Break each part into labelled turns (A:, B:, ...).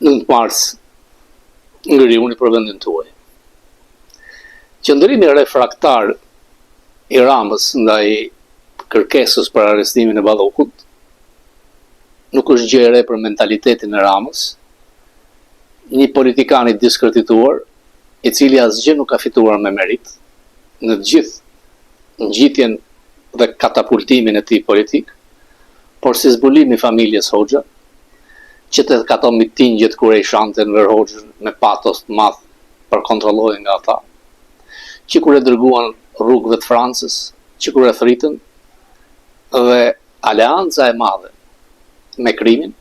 A: 9 mars ngriuni për vendin tuaj. Qëndrimi refraktar i Ramës ndaj kërkesës për arrestimin e Ballokut nuk është gjë e re për mentalitetin e Ramës, një politikan i diskredituar, i cili asgjë nuk ka fituar me merit në gjithë ngjitjen dhe katapultimin e tij politik, por si zbulimi i familjes Hoxha, që të kato mitingjet kur e shante në Hoxhën me patos të madh për kontrollohen nga ata, që kur e dërguan rrugëve të Francës, që kur e thritën, dhe aleanca e madhe me krimin,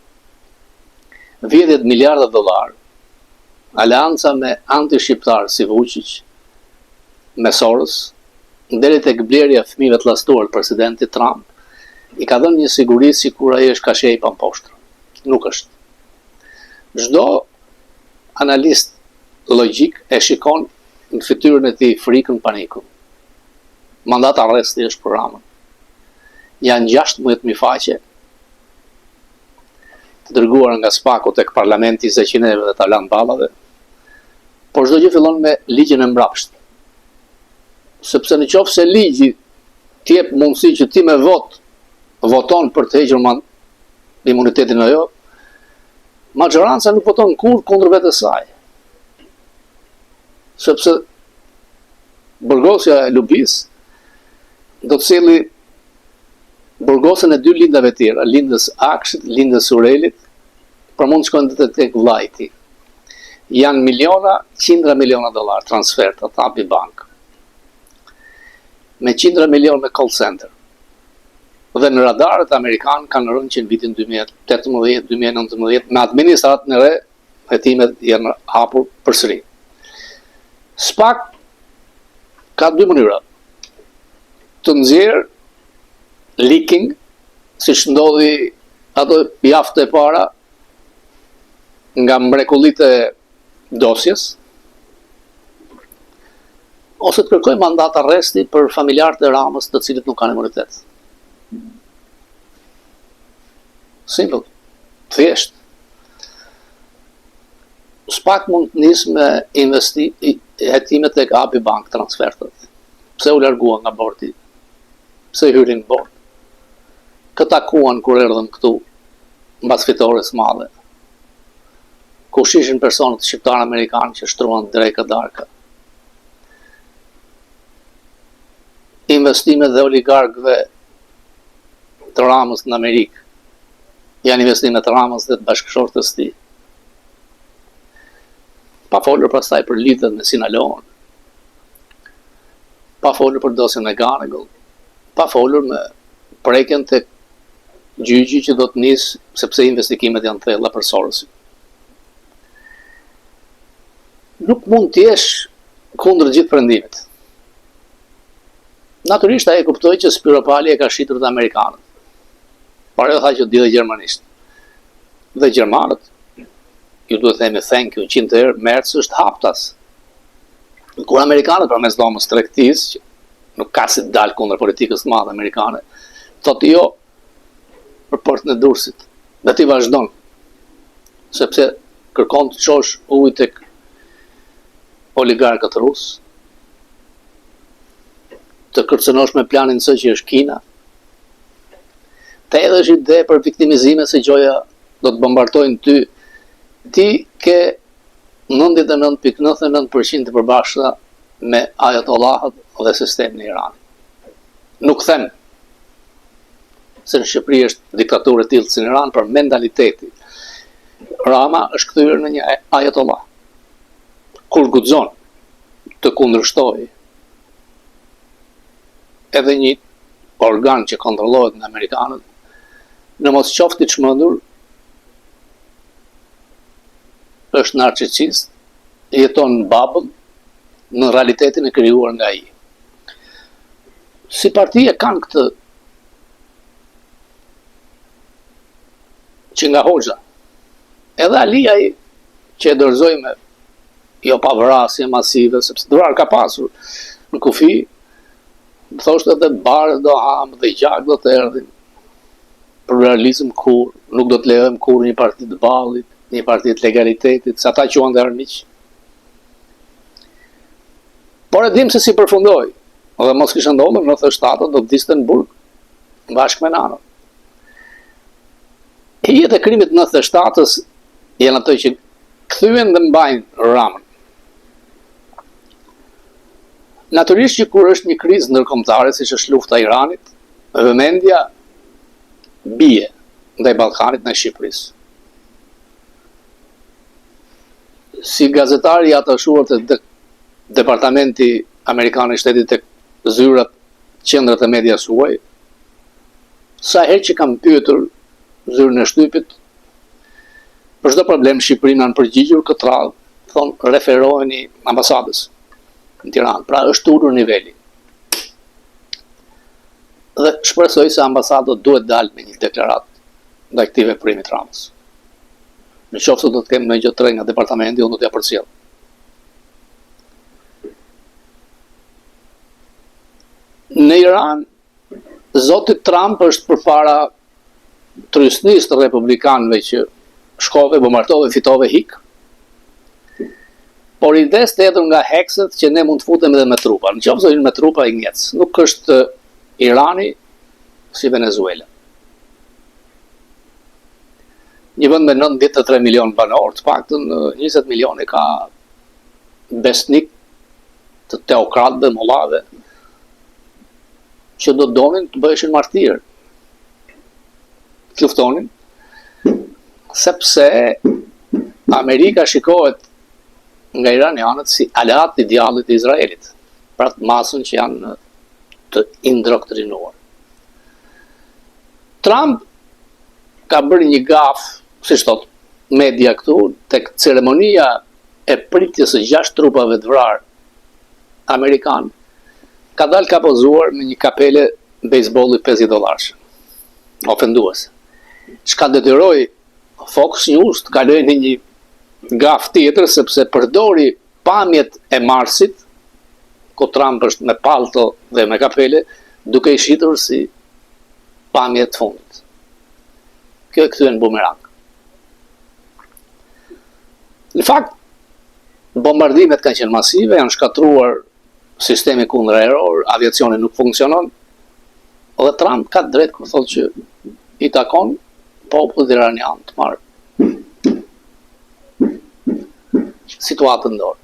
A: $10 miliardë, aleanca me anti-shqiptar si Vučić, me Soros, deri tek blerja e fëmijëve të llastuar të presidentit Trump, i ka dhënë një siguri sikur ai është kashej pa mposhtre. Nuk është. Çdo analist logjik e shikon në fytyrën e tij frikën, panikun. Mandat arresti është për Ramën. Janë 16.000 faqe të dërguar nga Spaku tek parlamenti i Zeqineve dhe Talan Ballave, por çdo gjë fillon me ligjin e mbrapsht. Sepse në qoftë se ligji të jep mundësi që ti me voton për të hequr imunitetin ajo, maggioranca nuk voton kurrë kundër vetes saj. Sepse burgosja e Lubis do të sjellë burgosën e dy lindave tjera, lindës Akshit, lindës Surelit, për mund të shkojnë tek vllai i tij. Janë miliona, $100 miliona transfer të hapi bank. Me $100 miliona me call center. Dhe në radarët amerikanë kanë rënë që në vitin 2018-2019 me administratën e re, hetimet janë hapur përsëri. SPAK ka dy mënyra. Të nxjerrë leaking, si që ndodhi ato javët e para nga mrekullitë e dosjes, ose të kërkoj mandat arresti për familjarët e Ramës të cilët nuk kanë imunitet. Simple, thjesht. SPAK mund të nisë me hetimet tek ABI Bank transfertet. Pse u largua nga bordi? Pse hyrin në bord? Këta takuan kur erdhën këtu mbas fitores madhe, kush ishin personat shqiptar-amerikanë që shtruan drejka darka. Investimet dhe oligarkëve të Ramës në Amerikë janë investimet të Ramës dhe të bashkëshortës tij. Pa folur pastaj për lidhjet me Sinaloën, pa folur për dosjen e Ganegall, pa folur me prekjen tek gjyqi që do të nisë sepse investigimet janë thella për Sorosin. Nuk mund të jesh kundër gjithë perëndimit. Natyrisht ai e kuptoi që Spiropali e ka shitur të amerikanët. Por ajo tha që di dhe gjermanisht. Dhe gjermanët, ju duhet të themi thank you 100 herë, Merz është haptas. Kur amerikanët përmes dhomës tregtisë, që nuk ka si të dalë kundër politikës të madhe amerikane, thotë jo për portën e Durrësit, dhe ti vazhdon, sepse kërkon të çosh ujë tek oligarkët rusë, të kërcënosh me planin së që është Kina, të edhesh ide për viktimizime se gjoja do të bombartojnë ty, ti ke 99.99% të përbashkëta me ajatollahët dhe sistemin e Iranit. Nuk them se në Shqipëri është diktaturë e tillë si në Iran, për mentaliteti. Rama është kthyer në një ajatollah. Kur guxon të kundërshtojë edhe një organ që kontrollohet nga amerikanët, në mos qoftë i çmendur, është narcisist, jeton në babull, në realitetin e krijuar nga ai. Si parti e kanë këtë që nga Hoxha. Edhe Ali ai që e dorëzoi me jo pa vrasje masive, sepse dhurar ka pasur në kufi, thoshte edhe barë do ham dhe gjak do të erdhin. Për realizëm kur, nuk do të lejojmë kur një parti të ballit. një parti të legalitetit, sa ta quan dhe armiq. Por e dim se si përfundoi, dhe mos kishte ndodhur në 97 do të diste në burg, bashkë me nanën. Hijet e krimit 97-s janë ato që kthyen dhe mbajnë Ramën. Natyrisht që kur është një krizë ndërkombëtare, siç është lufta e Iranit, vëmendja bie ndaj Ballkanit në Shqipërisë. Si gazetari i atachuar të Departamenti Amerikan i Shtetit tek zyrat qendrat e medias huaj, sa herë që kam pyetur zyrën e shtypit, për çdo problem Shqipërinë kanë përgjigjur këtë radhë, thonë referoheni ambasadës në Tiranë, pra është ulur niveli. Dhe shpresoj se ambasada duhet dalë me një deklaratë ndaj këtij veprimi të Ramës. Në qoftë se do të kem ndonjë gjë të re nga departamenti, unë do t'ja përcjell. Në Iran, zoti Trump është përpara trysnisë të republikanëve që shkove, bombardove, fitove hik, por i des të hedhur nga hekset që ne mund të futem edhe me trupa. Në qoftë se me trupa i ngec. Nuk është Irani si Venezuela. Një vend me 93 milion banor, të paktën 20 milion ka besnik të teokratëve, mollave, që do donin të bëheshin martirë. Të luftonin, sepse Amerika shikohet nga iranianët si aleat i djallit të Izraelit, pra të masën që janë të indoktrinuar. Trump ka bërë një gaf, si thot media këtu, tek ceremonia e pritjes së 6 trupave të vrarë amerikan, ka dalë ka pozuar me një kapele bejsbolli $50, ofenduese. Çka detyroi Fox News të kalojë në një gaf tjetër, sepse përdori pamjet e Marsit, ku Trump është me palto dhe me kapele, duke i shitur si pamjet të fundit. Kjo e kthyen bumerang. Në fakt, bombardimet kanë qenë masive, janë shkatruar sistemi kundërajror, aviacioni nuk funksionon, dhe Trump ka drejt kur thotë që i takon popullit iranian të marrë situatën dorë.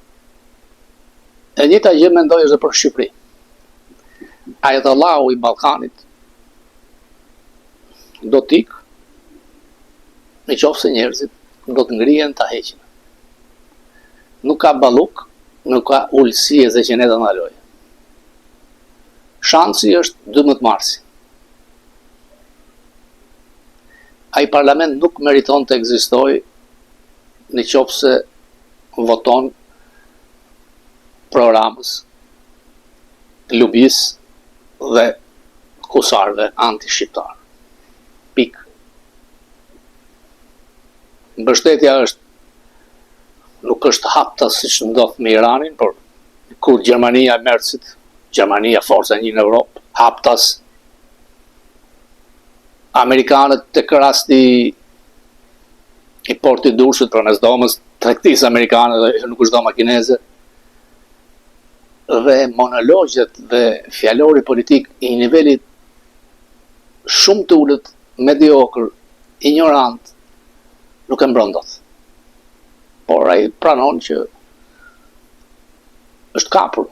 A: E njëjta gjë mendoj edhe për Shqipëri. Ajatollahu i Ballkanit do t'ik në qoftë se njerëzit do të ngrihen ta heqin. Nuk ka balluk, nuk ka ulësi e që ne të ndalojë. Shansi është 12 marsi. Ai parlament nuk meriton të ekzistojë në qoftë se voton programës lubis dhe kusarve anti-shqiptar. Pik. Mbështetja nuk është hapta si që ndodh me Iranin, por kur Gjermania Mercit, Gjermania forca një në Europë, haptas Amerikanët të rasti i portit Durrësit për mes domës, tregtisë amerikane dhe nuk është doma kineze, dhe monologjet dhe fjalori politik i nivelit shumë të ulët, mediokër, ignorant, nuk e mbron dot. Por ai pranon që është kapur.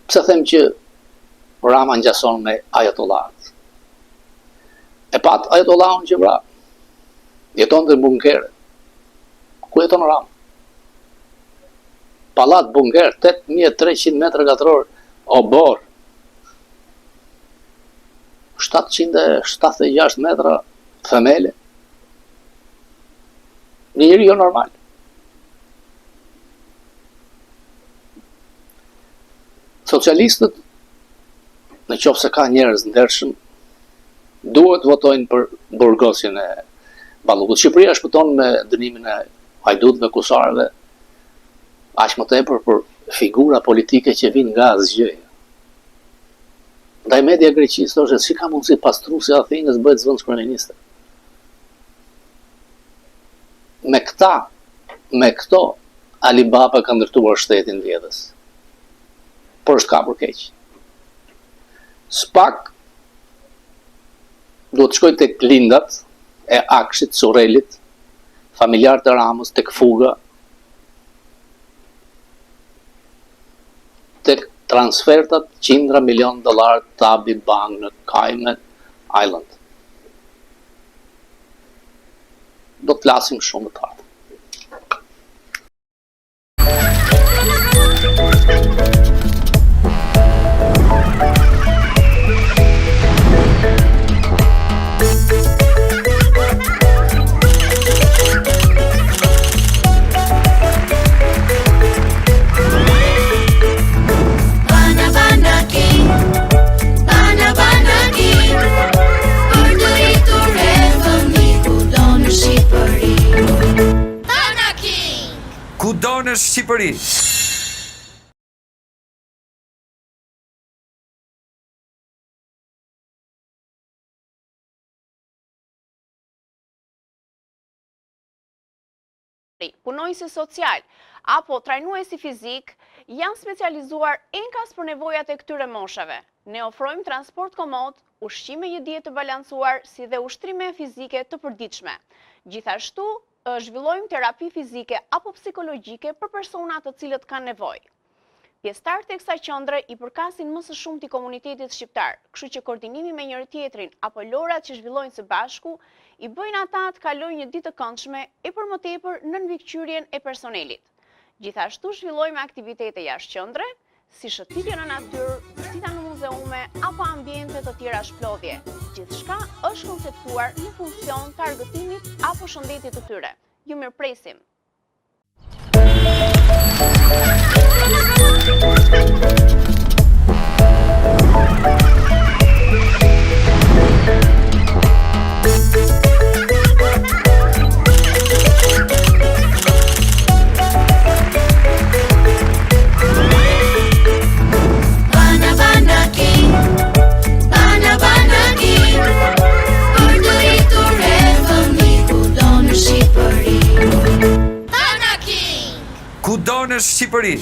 A: Pse them që Rama ngjason me ajatollahët? E pat ajatollahun që vra. Jeton në bunkere. Ku jeton Rama? Pallat bunker, 8300 metra katror, obor. 776 metra themele. Një njeri jo normal. Socialistët, në qoftë se ka njerëz ndershëm, duhet votojnë për burgosjen e Ballukut. Shqipëria shpëton me dënimin e hajdutëve, kusarëve, aq më tepër për figura politike që vinë nga asgjëja. Ndaj media Greqisë thoshte si ka mundësi pastruesi i Athinës bëhet zëvendës kryeminist. Me këta me këto, Alibaba ka ndërtuar shtetin vjedhës. Por është kapur keq. Spak do të shkoj tek lindat e Akshit, Surrelit, familjar të Ramës, tek Fuga, tek transfertat $100 milion të Abi Bank në Cayman Island. Do të flasim shumë të ardhmë.
B: Kudo në Shqipëri.
C: Punojësi social apo trajnuesi fizik janë specializuar enkas për nevojat e këtyre moshave. Ne ofrojmë transport komod, ushqime një dietë të balancuar, si dhe ushtrime fizike të përditshme. Gjithashtu, zhvillojmë terapi fizike apo psikologjike për persona të cilët kanë nevojë. Pjesëtarët e kësaj qendre i përkasin më së shumti komunitetit shqiptar, kështu që koordinimi me njëri tjetrin apo lorat që zhvillojnë së bashku i bëjnë ata të kalojnë një ditë të këndshme e për më tepër në nënvikqyrjen e personelit. Gjithashtu zhvillojmë aktivitete jashtë qendre, si shëtitje në natyrë, vizita në muzeume apo ambiente të tjera shplodhje. Gjithçka është konceptuar në funksion të argëtimit apo shëndetit të tyre. Ju mirëpresim.
B: Kudo në Shqipëri.